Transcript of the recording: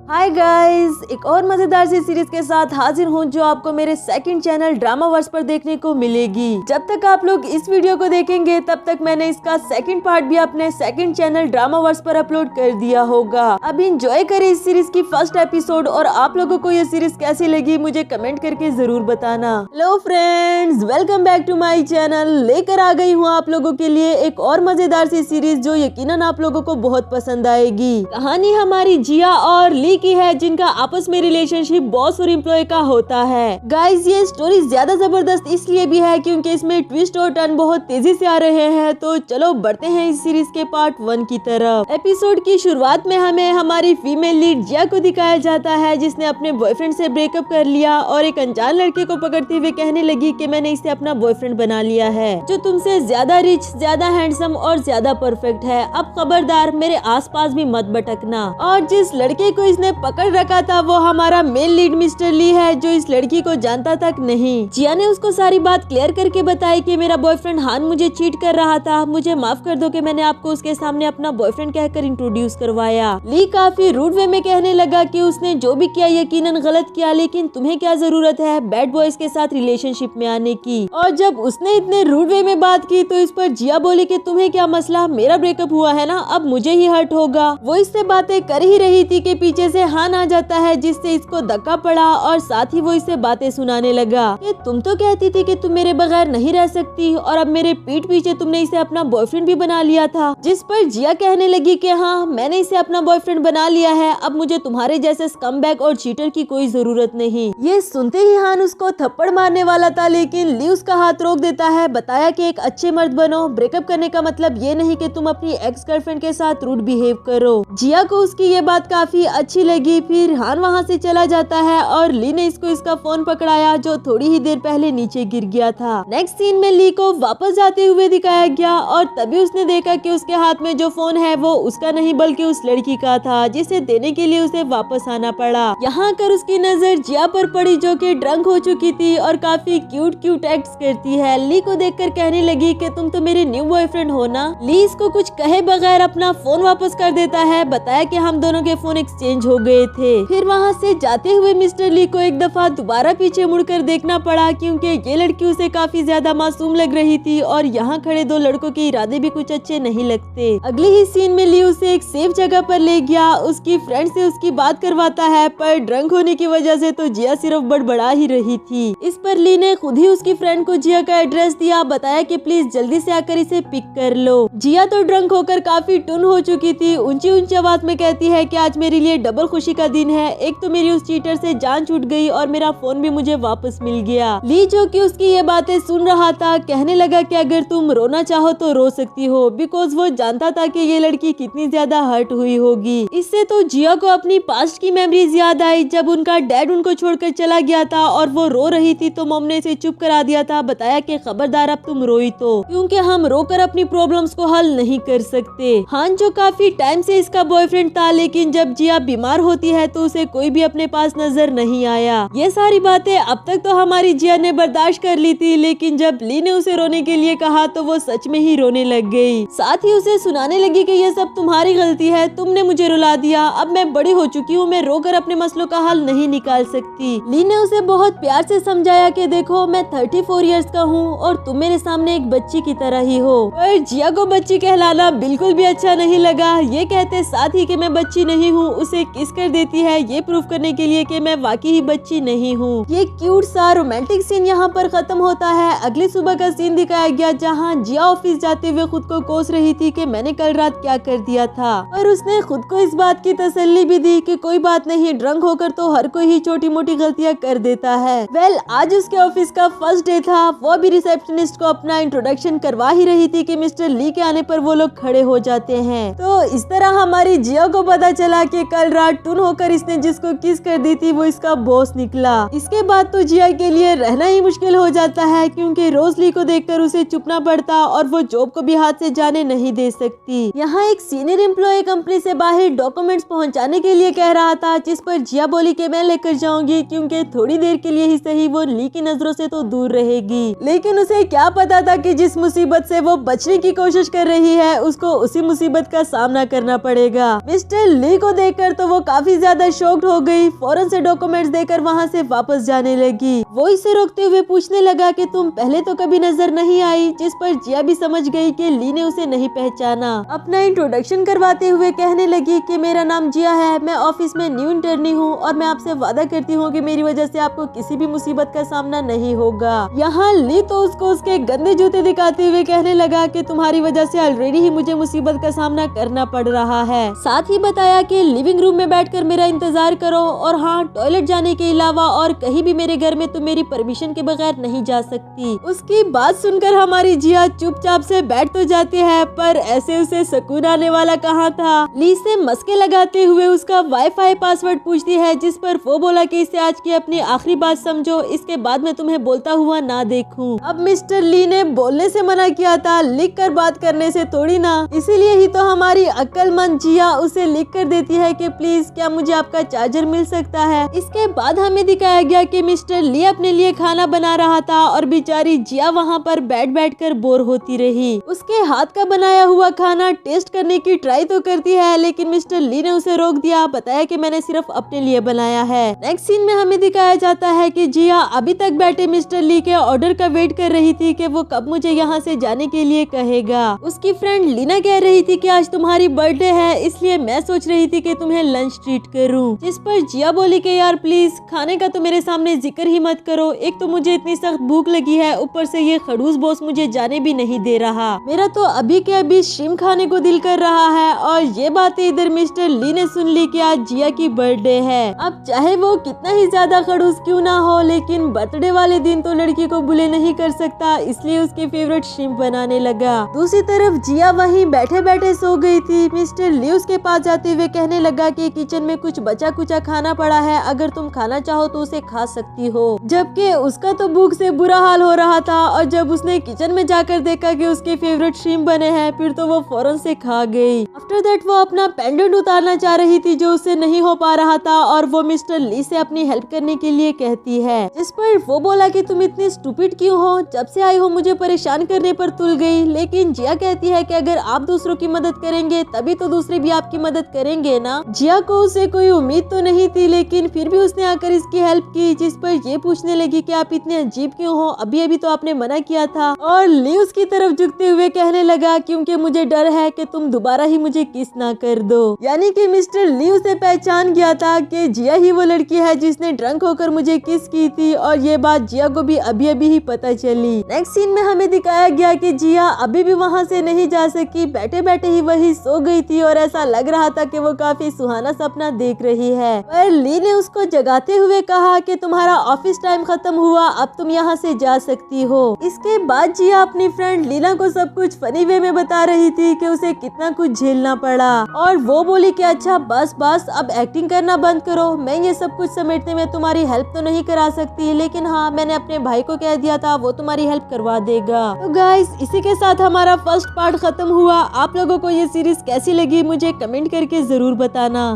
Hi guys, एक और मजेदार सी सीरीज के साथ हाजिर हूँ जो आपको मेरे सेकंड चैनल ड्रामावर्स पर देखने को मिलेगी। जब तक आप लोग इस वीडियो को देखेंगे तब तक मैंने इसका सेकंड पार्ट भी अपने सेकंड चैनल ड्रामावर्स पर अपलोड कर दिया होगा। अब एंजॉय करें इस सीरीज की फर्स्ट एपिसोड और आप लोगों को ये सीरीज कैसी लगी मुझे कमेंट करके जरूर बताना। Hello friends, welcome back to my channel. लेकर आ गई हूँ आप लोगों के लिए एक और मजेदार सी सीरीज जो यकीनन आप लोगों को बहुत पसंद आएगी। कहानी हमारी जिया और ली की है जिनका आपस में रिलेशनशिप बॉस और एम्प्लॉय का होता है। गाइस, ये स्टोरी ज्यादा जबरदस्त इसलिए भी है क्योंकि इसमें ट्विस्ट और टर्न बहुत तेजी से आ रहे हैं। तो चलो बढ़ते हैं इस सीरीज के पार्ट 1 की तरफ। एपिसोड की शुरुआत में हमें हमारी फीमेल लीड जिया को दिखाया जाता है जिसने अपने बॉयफ्रेंड से ब्रेकअप कर लिया और एक अनजान लड़के को पकड़ते हुए कहने लगी कि मैंने इसे अपना बॉयफ्रेंड बना लिया है जो तुमसे ज्यादा रिच, ज्यादा हैंडसम और ज्यादा परफेक्ट है। अब खबरदार मेरे आसपास भी मत भटकना। और जिस लड़के को इसने पकड़ रखा था वो हमारा मेल लीड मिस्टर ली है जो इस लड़की को जानता तक नहीं। जिया ने उसको सारी बात क्लियर करके बताई कि मेरा बॉयफ्रेंड हान मुझे चीट कर रहा था, मुझे माफ कर दो कि मैंने आपको उसके सामने अपना बॉयफ्रेंड कहकर इंट्रोड्यूस करवाया। ली काफी रूड वे में कहने लगा कि उसने जो भी किया यकीनन गलत किया, लेकिन तुम्हें क्या जरूरत है बैड बॉयज के साथ रिलेशनशिप में आने की। और जब उसने इतने रूड वे में बात की तो इस पर जिया बोली कि तुम्हें क्या मसला, मेरा ब्रेकअप हुआ है ना, अब मुझे ही हर्ट होगा। वो इससे बातें कर ही रही थी कि पीछे से हान आ जाता है जिससे इसको धक्का पड़ा और साथ ही वो इसे बातें सुनाने लगा कि तुम तो कहती थी कि तुम मेरे बगैर नहीं रह सकती और अब मेरे पीठ पीछे तुमने इसे अपना बॉयफ्रेंड भी बना लिया था। जिस पर जिया कहने लगी कि हाँ, मैंने इसे अपना बॉयफ्रेंड बना लिया है, अब मुझे तुम्हारे जैसे स्कमबैग और चीटर की कोई जरूरत नहीं। ये सुनते ही हान उसको थप्पड़ मारने वाला था लेकिन ली उसका हाथ रोक देता है। बताया कि एक अच्छे मर्द बनो, ब्रेकअप करने का मतलब ये नहीं कि तुम अपनी एक्स गर्लफ्रेंड के साथ रूड बिहेव करो। जिया को उसकी ये बात काफी अच्छी लगी। फिर हान वहाँ से चला जाता है और ली ने इसको इसका फोन पकड़ाया जो थोड़ी ही देर पहले नीचे गिर गया था। नेक्स्ट सीन में ली को वापस जाते हुए दिखाया गया और तभी उसने देखा कि उसके हाथ में जो फोन है वो उसका नहीं बल्कि उस लड़की का था जिसे देने के लिए उसे वापस आना पड़ा। यहाँ कर उसकी नजर जिया पर पड़ी जो कि ड्रंक हो चुकी थी और काफी क्यूट क्यूट एक्ट्स करती है। ली को देखकर कहने लगी कि तुम तो मेरे न्यू बॉयफ्रेंड हो ना। ली इसको कुछ कहे बगैर अपना फोन वापस कर देता है। बताया कि हम दोनों के फोन एक्सचेंज हो गए थे। फिर वहाँ से जाते हुए मिस्टर ली को एक दफा दोबारा पीछे मुड़कर देखना पड़ा क्योंकि ये लड़की उसे काफी ज्यादा मासूम लग रही थी और यहाँ खड़े दो लड़कों के इरादे भी कुछ अच्छे नहीं लगते। अगले ही सीन में ली उसे एक सेफ जगह पर ले गया, उसकी फ्रेंड से उसकी बात करवाता है पर ड्रंक होने की वजह से तो जिया सिर्फ बड़बड़ा ही रही थी। इस पर ली ने खुद ही उसकी फ्रेंड को जिया का एड्रेस दिया। बताया कि प्लीज जल्दी से आकर इसे पिक कर लो। जिया तो ड्रंक होकर काफी टुन हो चुकी थी। ऊंची ऊंची आवाज में कहती है कि आज मेरे लिए डबल खुशी का दिन है, एक तो मेरी उस चीटर से जान छूट गई और मेरा फोन भी मुझे वापस मिल गया। ली जो कि उसकी ये बातें सुन रहा था कहने लगा कि अगर तुम रोना चाहो तो रो सकती हो, बिकॉज वो जानता था कि ये लड़की कितनी ज्यादा हर्ट हुई होगी। इससे तो जिया को अपनी पास्ट की मेमोरीज याद आई जब उनका डैड उनको छोड़कर चला गया था और वो रो रही थी तो मॉम ने इसे चुप करा दिया था। बताया कि खबरदार अब तुम रोई तो, क्योंकि हम रोकर अपनी प्रॉब्लम्स को हल नहीं कर सकते। हान जो काफी टाइम से इसका बॉयफ्रेंड था लेकिन जब जिया बीमार होती है तो उसे कोई भी अपने पास नजर नहीं आया। ये सारी बातें अब तक तो हमारी जिया ने बर्दाश्त कर ली थी लेकिन जब ली ने उसे रोने के लिए कहा तो वो सच में ही रोने लग गई। साथ ही उसे सुनाने लगी कि ये सब तुम्हारी गलती है, तुमने मुझे रुला दिया, अब मैं बड़ी हो चुकी हूँ, मैं रोकर अपने मसलों का हल नहीं निकाल सकती। ली ने उसे बहुत प्यार से समझाया कि देखो मैं 34 इयर्स का हूँ और तुम मेरे सामने एक बच्ची की तरह ही हो। पर जिया को बच्ची कहलाना बिल्कुल भी अच्छा नहीं लगा। ये कहते साथ ही कि मैं बच्ची नहीं हूँ उसे किस कर देती है ये प्रूफ करने के लिए कि मैं वाकई ही बच्ची नहीं हूँ। ये क्यूट सा रोमांटिक सीन यहाँ पर खत्म होता है। अगली सुबह का सीन दिखाया गया जहाँ जिया ऑफिस जाते हुए खुद को कोस रही थी कि मैंने कल रात क्या कर दिया था और उसने खुद को इस बात की तसल्ली भी दी कि कोई बात नहीं, ड्रंक होकर तो हर कोई ही छोटी मोटी गलतियाँ कर देता है। वेल, आज उसके ऑफिस का फर्स्ट डे था। वो भी रिसेप्शनिस्ट को अपना इंट्रोडक्शन करवा ही रही थी कि मिस्टर ली के आने पर वो लोग खड़े हो जाते हैं। तो इस तरह हमारी जिया को पता चला कि कल रात टून होकर इसने जिसको किस कर दी थी वो इसका बॉस निकला। इसके बाद तो जिया के लिए रहना ही मुश्किल हो जाता है क्योंकि रोज ली को देखकर उसे चुपना पड़ता और वो जॉब को भी हाथ से जाने नहीं दे सकती। यहाँ एक सीनियर एम्प्लॉय कंपनी से बाहर डॉक्यूमेंट्स पहुँचाने के लिए कह रहा था जिस पर जिया बोली कि मैं लेकर जाऊंगी क्योंकि थोड़ी देर के लिए ही सही वो ली की नजरों से तो दूर रहेगी। लेकिन उसे क्या पता था कि जिस मुसीबत से वो बचने की कोशिश कर रही है उसको उसी मुसीबत का सामना करना पड़ेगा। मिस्टर ली को देखकर तो वो वो काफी ज्यादा शॉक्ड हो गई, फौरन से डॉक्यूमेंट्स देकर वहाँ से वापस जाने लगी। वो इसे रोकते हुए पूछने लगा कि तुम पहले तो कभी नजर नहीं आई, जिस पर जिया भी समझ गई कि ली ने उसे नहीं पहचाना। अपना इंट्रोडक्शन करवाते हुए कहने लगी कि मेरा नाम जिया है, मैं ऑफिस में न्यू इंटर्नी हूँ और मैं आपसे वादा करती हूँ कि मेरी वजह से आपको किसी भी मुसीबत का सामना नहीं होगा। यहाँ ली तो उसको उसके गंदे जूते दिखाते हुए कहने लगा कि तुम्हारी वजह से ऑलरेडी ही मुझे मुसीबत का सामना करना पड़ रहा है। साथ ही बताया कि लिविंग रूम में बैठकर मेरा इंतजार करो और हाँ, टॉयलेट जाने के अलावा और कहीं भी मेरे घर में तुम मेरी परमिशन के बगैर नहीं जा सकती। उसकी बात सुनकर हमारी जिया चुपचाप से बैठ तो जाती है, पर ऐसे उसे सुकून आने वाला कहाँ था। ली से मस्के लगाते हुए उसका वाईफाई पासवर्ड पूछती है, जिस पर वो बोला कि इसे आज की अपनी आखिरी बात समझो, इसके बाद मैं तुम्हें बोलता हुआ ना देखूं। अब मिस्टर ली ने बोलने से मना किया था, लिख कर बात करने से थोड़ी ना, इसीलिए ही तो हमारी अक्लमंद जिया उसे लिख कर देती है कि प्लीज क्या मुझे आपका चार्जर मिल सकता है। इसके बाद हमें दिखाया गया कि मिस्टर ली अपने लिए खाना बना रहा था और बेचारी जिया वहाँ पर बैठ कर बोर होती रही। उसके हाथ का बनाया हुआ खाना टेस्ट करने की ट्राई तो करती है, लेकिन मिस्टर ली ने उसे रोक दिया, बताया कि मैंने सिर्फ अपने लिए बनाया है। नेक्स्ट सीन में हमें दिखाया जाता है कि जिया अभी तक बैठे मिस्टर ली के ऑर्डर का वेट कर रही थी कि वो कब मुझे यहाँ से जाने के लिए कहेगा। उसकी फ्रेंड लीना कह रही थी कि आज तुम्हारी बर्थडे है, इसलिए मैं सोच रही थी कि तुम्हें लंच ट्रीट करूं। जिस पर जिया बोली कि यार प्लीज खाने का तो मेरे सामने जिक्र ही मत करो, एक तो मुझे इतनी सख्त भूख लगी है, ऊपर से ये खड़ूस बॉस मुझे जाने भी नहीं दे रहा। मेरा तो अभी के अभी श्रिम्प खाने को दिल कर रहा है। और ये बातें इधर मिस्टर ली ने सुन ली कि आज जिया की बर्थडे है। अब चाहे वो कितना ही ज्यादा खड़ूस क्यों ना हो, लेकिन बर्थडे वाले दिन तो लड़की को बुले नहीं कर सकता, इसलिए उसके फेवरेट श्रिम्प बनाने लगा। दूसरी तरफ जिया वहीं बैठे बैठे सो गई थी। मिस्टर ली उसके पास जाते हुए कहने लगा कि किचन में कुछ बचा कुचा खाना पड़ा है, अगर तुम खाना चाहो तो उसे खा सकती हो। जबकि उसका तो भूख से बुरा हाल हो रहा था, और जब उसने किचन में जाकर देखा कि उसके फेवरेट श्रिम्प बने हैं, फिर तो वो फौरन से खा गई। आफ्टर दैट वो अपना पेंडेंट उतारना चाह रही थी, जो उससे नहीं हो पा रहा था, और वो मिस्टर ली से अपनी हेल्प करने के लिए कहती है। जिस पर वो बोला कि तुम इतनी स्टूपिड क्यों हो, जब से आई हो मुझे परेशान करने पर तुल गई। लेकिन जिया कहती है कि अगर आप दूसरों की मदद करेंगे तभी तो दूसरे भी आपकी मदद करेंगे ना। जिया को उसे कोई उम्मीद तो नहीं थी, लेकिन फिर भी उसने आकर इसकी हेल्प की। जिस पर ये पूछने लगी कि आप इतने अजीब क्यों हो, अभी अभी तो आपने मना किया था। और ली उसकी तरफ झुकते हुए कहने लगा क्योंकि मुझे डर है कि तुम दोबारा ही मुझे किस ना कर दो। यानी कि मिस्टर ली उसे पहचान गया था कि जिया ही वो लड़की है जिसने ड्रंक होकर मुझे किस की थी, और ये बात जिया को भी अभी अभी ही पता चली। नेक्स्ट सीन में हमें दिखाया गया कि जिया अभी भी वहाँ से नहीं जा सकी, बैठे बैठे ही वही सो गई थी और ऐसा लग रहा था कि वो काफी सुहाना सपना देख रही है। पर ली ने उसको जगाते हुए कहा कि तुम्हारा ऑफिस टाइम खत्म हुआ, अब तुम यहाँ से जा सकती हो। इसके बाद जिया अपनी फ्रेंड लीना को सब कुछ फनी वे में बता रही थी कि उसे कितना कुछ झेलना पड़ा, और वो बोली कि अच्छा बस बस अब एक्टिंग करना बंद करो, मैं ये सब कुछ समेटने में तुम्हारी हेल्प तो नहीं करा सकती, लेकिन हाँ मैंने अपने भाई को कह दिया था, वो तुम्हारी हेल्प करवा देगा। तो गाइस इसी के साथ हमारा फर्स्ट पार्ट खत्म हुआ। आप लोगों को ये सीरीज कैसी लगी मुझे कमेंट करके जरूर बताना।